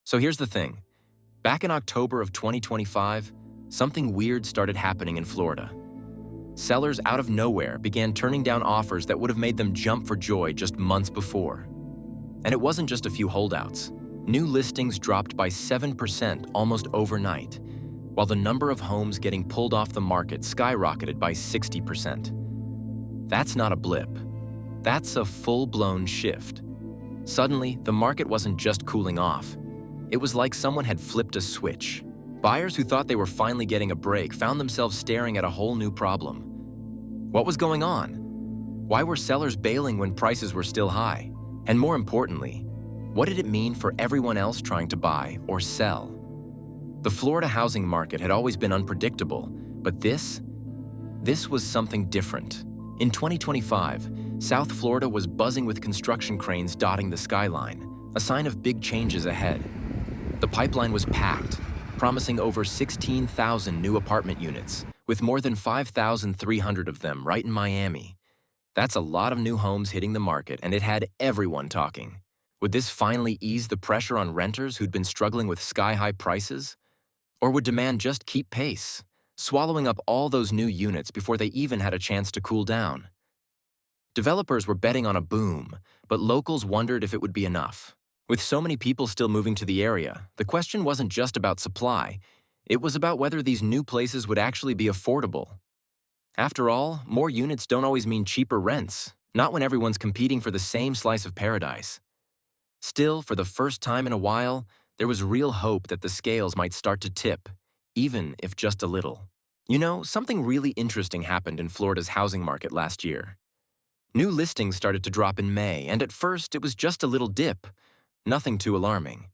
So here's the thing. Back in October of 2025, something weird started happening in Florida. Sellers out of nowhere began turning down offers that would have made them jump for joy just months before. And it wasn't just a few holdouts. New listings dropped by 7% almost overnight, while the number of homes getting pulled off the market skyrocketed by 60%. That's not a blip. That's a full-blown shift. Suddenly, the market wasn't just cooling off. It was like someone had flipped a switch. Buyers who thought they were finally getting a break found themselves staring at a whole new problem. What was going on? Why were sellers bailing when prices were still high? And more importantly, what did it mean for everyone else trying to buy or sell? The Florida housing market had always been unpredictable, but this was something different. In 2025, South Florida was buzzing with construction cranes dotting the skyline, a sign of big changes ahead. The pipeline was packed, promising over 16,000 new apartment units, with more than 5,300 of them right in Miami. That's a lot of new homes hitting the market, and it had everyone talking. Would this finally ease the pressure on renters who'd been struggling with sky-high prices? Or would demand just keep pace, swallowing up all those new units before they even had a chance to cool down? Developers were betting on a boom, but locals wondered if it would be enough. With so many people still moving to the area, the question wasn't just about supply, it was about whether these new places would actually be affordable. After all, more units don't always mean cheaper rents, not when everyone's competing for the same slice of paradise. Still, for the first time in a while, there was real hope that the scales might start to tip, even if just a little. You know, something really interesting happened in Florida's housing market last year. New listings started to drop in May, and at first it was just a little dip, nothing too alarming.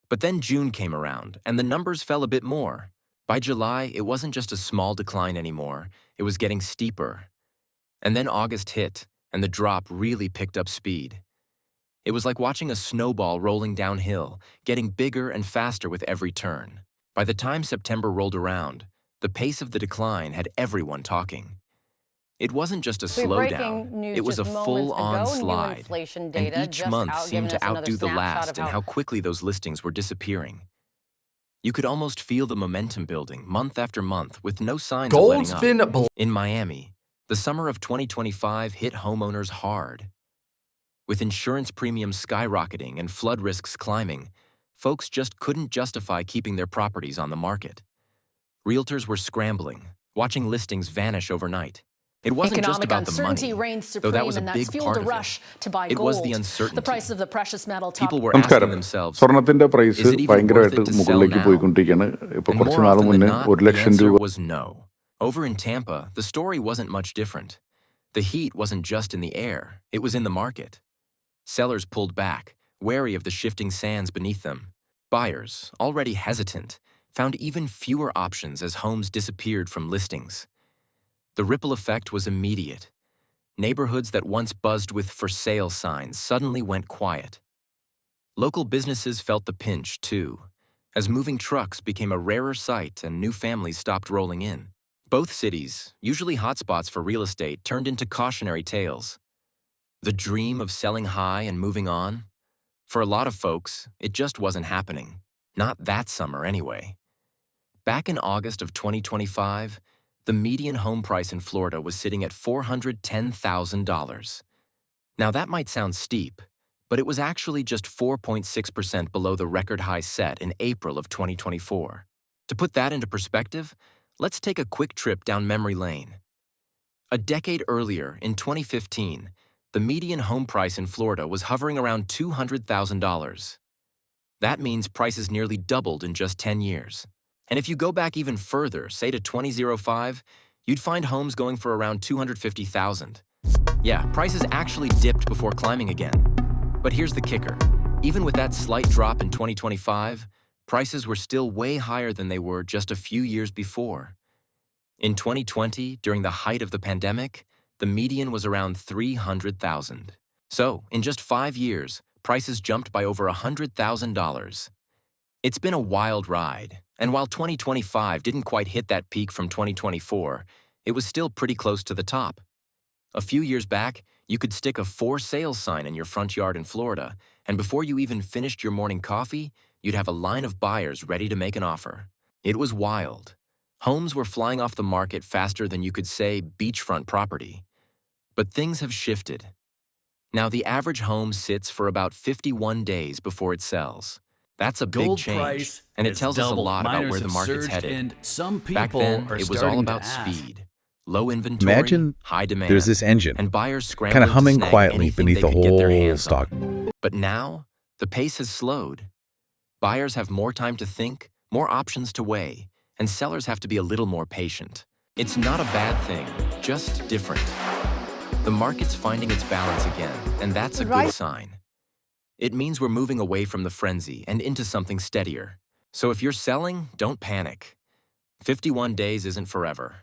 But then June came around, and the numbers fell a bit more. By July, it wasn't just a small decline anymore, it was getting steeper. And then August hit, and the drop really picked up speed. It was like watching a snowball rolling downhill, getting bigger and faster with every turn. By the time September rolled around, the pace of the decline had everyone talking. It wasn't just a slowdown, it was a full-on slide, and each month seemed to outdo the last in how quickly those listings were disappearing. You could almost feel the momentum building month after month with no signs of letting up. In Miami, the summer of 2025 hit homeowners hard. With insurance premiums skyrocketing and flood risks climbing, folks just couldn't justify keeping their properties on the market. Realtors were scrambling, watching listings vanish overnight. It wasn't just about the money, though that was a big part of it. It was the uncertainty. The price of the precious metal People were asking themselves, സ്വർണത്തിന്റെ price is it even worth ഭയങ്കരമായിട്ട് it to sell മുകളിലേക്ക് now? പോയിക്കൊണ്ടിരിക്കുകയാണ്. ഇപ്പൊ And കുറച്ച് more നാൾ often than മുന്നേ not, 1 the lakh answer രൂപ was no. Over in Tampa, the story wasn't much different. The heat wasn't just in the air, it was in the market. Sellers pulled back, wary of the shifting sands beneath them. Buyers, already hesitant, found even fewer options as homes disappeared from listings. The ripple effect was immediate. Neighborhoods that once buzzed with for sale signs suddenly went quiet. Local businesses felt the pinch, too, as moving trucks became a rarer sight and new families stopped rolling in. Both cities, usually hotspots for real estate, turned into cautionary tales. The dream of selling high and moving on? For a lot of folks, it just wasn't happening. Not that summer, anyway. Back in August of 2025, the median home price in Florida was sitting at $410,000. Now that might sound steep, but it was actually just 4.6% below the record high set in April of 2024. To put that into perspective, let's take a quick trip down memory lane. A decade earlier, in 2015, the median home price in Florida was hovering around $200,000. That means prices nearly doubled in just 10 years. And if you go back even further, say to 2005, you'd find homes going for around $250,000. Yeah, prices actually dipped before climbing again. But here's the kicker. Even with that slight drop in 2025, prices were still way higher than they were just a few years before. In 2020, during the height of the pandemic, the median was around $300,000. So, in just 5 years, prices jumped by over $100,000. It's been a wild ride, and while 2025 didn't quite hit that peak from 2024, it was still pretty close to the top. A few years back, you could stick a for sale sign in your front yard in Florida, and before you even finished your morning coffee, you'd have a line of buyers ready to make an offer. It was wild. Homes were flying off the market faster than you could say beachfront property. But things have shifted. Now, the average home sits for about 51 days before it sells. That's a big Gold change, price and it has tells us a doubled. lot about Miners where the have market's surged, headed. and some Back people then, are it was all starting to about ask. speed, low inventory, Imagine high demand, there's this engine, and buyers kind scrambling of humming to snag quietly anything beneath they the could get their whole hands stock. on. But now, the pace has slowed. Buyers have more time to think, more options to weigh, and sellers have to be a little more patient. It's not a bad thing, just different. The market's finding its balance again, and that's a good sign. It means we're moving away from the frenzy and into something steadier. So if you're selling, don't panic. 51 days isn't forever.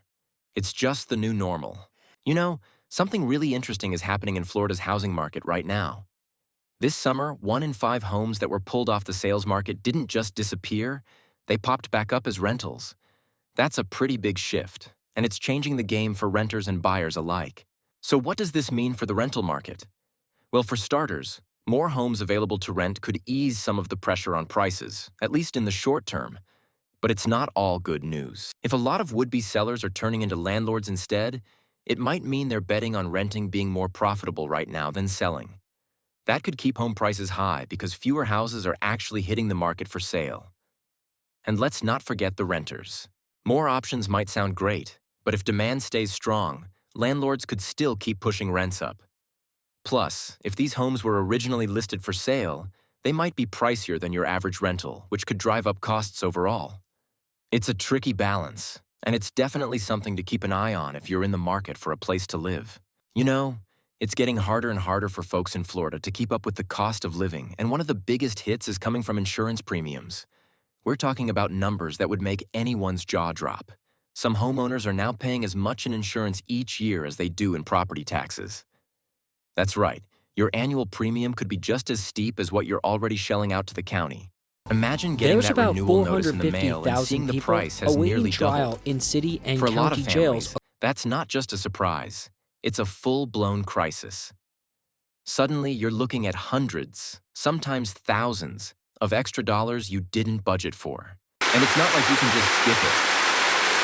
It's just the new normal. You know, something really interesting is happening in Florida's housing market right now. This summer, 1 in 5 homes that were pulled off the sales market didn't just disappear, they popped back up as rentals. That's a pretty big shift, and it's changing the game for renters and buyers alike. So what does this mean for the rental market? Well, for starters, more homes available to rent could ease some of the pressure on prices, at least in the short term. But it's not all good news. If a lot of would-be sellers are turning into landlords instead, it might mean they're betting on renting being more profitable right now than selling. That could keep home prices high because fewer houses are actually hitting the market for sale. And let's not forget the renters. More options might sound great, but if demand stays strong, landlords could still keep pushing rents up. Plus, if these homes were originally listed for sale, they might be pricier than your average rental, which could drive up costs overall. It's a tricky balance, and it's definitely something to keep an eye on if you're in the market for a place to live. You know, it's getting harder and harder for folks in Florida to keep up with the cost of living, and one of the biggest hits is coming from insurance premiums. We're talking about numbers that would make anyone's jaw drop. Some homeowners are now paying as much in insurance each year as they do in property taxes. That's right, your annual premium could be just as steep as what you're already shelling out to the county. Imagine getting There's that about renewal notice in the mail and 450,000 seeing the people price has nearly awaiting trial doubled. in city and For a lot of county families, jails. that's not just a surprise. It's a full-blown crisis. Suddenly, you're looking at hundreds, sometimes thousands, of extra dollars you didn't budget for. And it's not like you can just skip it.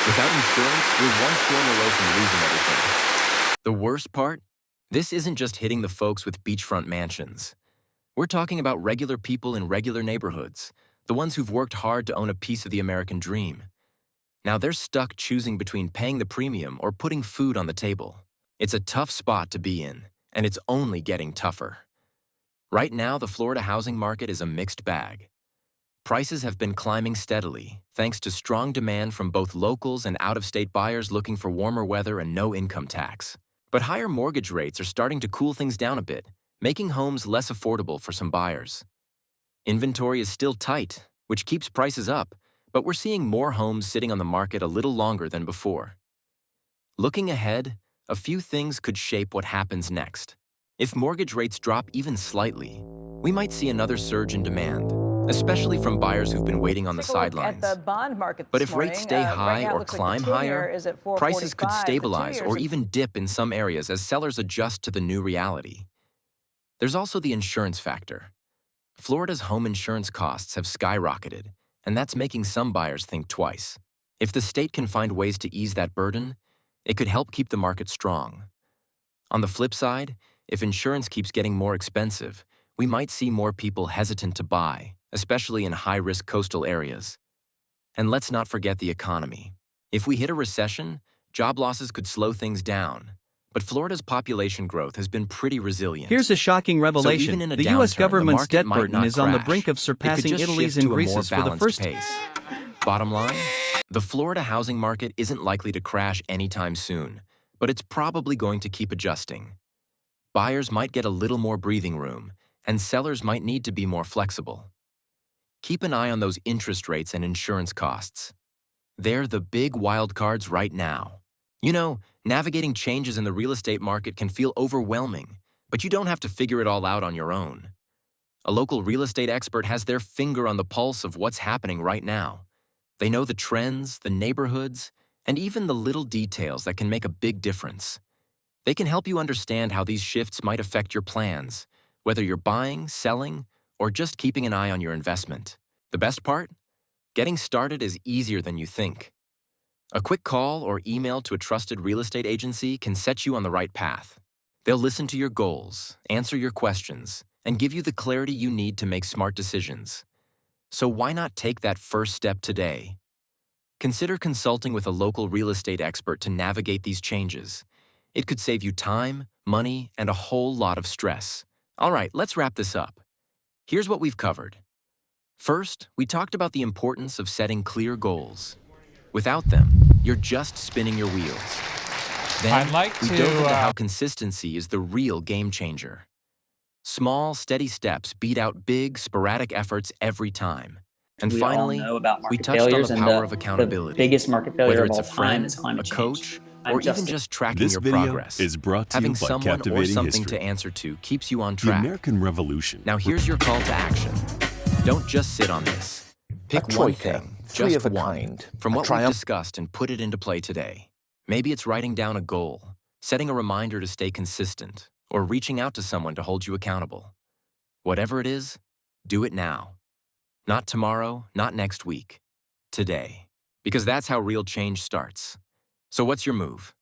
Without insurance, you're one storm away from losing everything. The worst part? This isn't just hitting the folks with beachfront mansions. We're talking about regular people in regular neighborhoods, the ones who've worked hard to own a piece of the American dream. Now they're stuck choosing between paying the premium or putting food on the table. It's a tough spot to be in, and it's only getting tougher. Right now, the Florida housing market is a mixed bag. Prices have been climbing steadily, thanks to strong demand from both locals and out-of-state buyers looking for warmer weather and no income tax. But higher mortgage rates are starting to cool things down a bit, making homes less affordable for some buyers. Inventory is still tight, which keeps prices up, but we're seeing more homes sitting on the market a little longer than before. Looking ahead, a few things could shape what happens next. If mortgage rates drop even slightly, we might see another surge in demand, especially from buyers who've been waiting on the sidelines. At the bond market But this if rates stay morning, high right now it or looks like climb the 10-year higher, is at prices could 4.45. The stabilize 2 or years even dip in some areas as sellers adjust to the new reality. There's also the insurance factor. Florida's home insurance costs have skyrocketed, and that's making some buyers think twice. If the state can find ways to ease that burden, it could help keep the market strong. On the flip side, if insurance keeps getting more expensive, we might see more people hesitant to buy, especially in high-risk coastal areas. And let's not forget the economy. If we hit a recession, job losses could slow things down. But Florida's population growth has been pretty resilient. Here's a shocking revelation. So even in a The U.S. downturn, government's the market debt might burden not is on the crash. brink of It surpassing could just Italy's shift and to a more Greece's for the balanced first pace. Bottom line, the Florida housing market isn't likely to crash anytime soon, but it's probably going to keep adjusting. Buyers might get a little more breathing room, and sellers might need to be more flexible. Keep an eye on those interest rates and insurance costs. They're the big wild cards right now. You know, navigating changes in the real estate market can feel overwhelming, but you don't have to figure it all out on your own. A local real estate expert has their finger on the pulse of what's happening right now. They know the trends, the neighborhoods, and even the little details that can make a big difference. They can help you understand how these shifts might affect your plans, whether you're buying, selling, or just keeping an eye on your investment. The best part? Getting started is easier than you think. A quick call or email to a trusted real estate agency can set you on the right path. They'll listen to your goals, answer your questions, and give you the clarity you need to make smart decisions. So why not take that first step today? Consider consulting with a local real estate expert to navigate these changes. It could save you time, money, and a whole lot of stress. All right, let's wrap this up. Here's what we've covered. First, we talked about the importance of setting clear goals. Without them, you're just spinning your wheels. Then, we dove into how consistency is the real game changer. Small, steady steps beat out big, sporadic efforts every time. And finally, we touched on the power of accountability. The biggest market failure Whether of it's all a time friend, is climate a change. coach, or even just tracking your video progress. is brought to you Having by someone or Captivating something History. to answer to keeps you on The track. American Revolution. Now here's your call to action. Don't just sit on this. Pick one thing, just one, from what we've discussed and put it into play today. Maybe it's writing down a goal, setting a reminder to stay consistent, or reaching out to someone to hold you accountable. Whatever it is, do it now. Not tomorrow, not next week. Today. Because that's how real change starts. So what's your move?